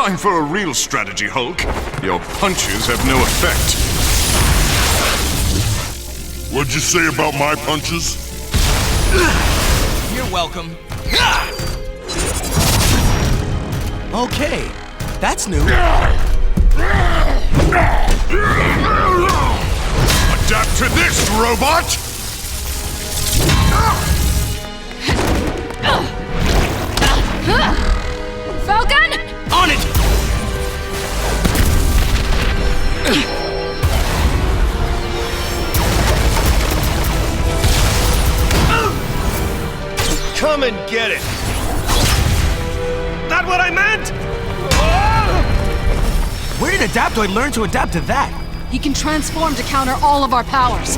time for a real strategy, Hulk. Your punches have no effect. What'd you say about my punches? You're welcome. Okay, that's new. Adapt to this, robot! Falcon! On it! Come and get it! Not what I meant! Where did Adaptoid learn to adapt to that? He can transform to counter all of our powers.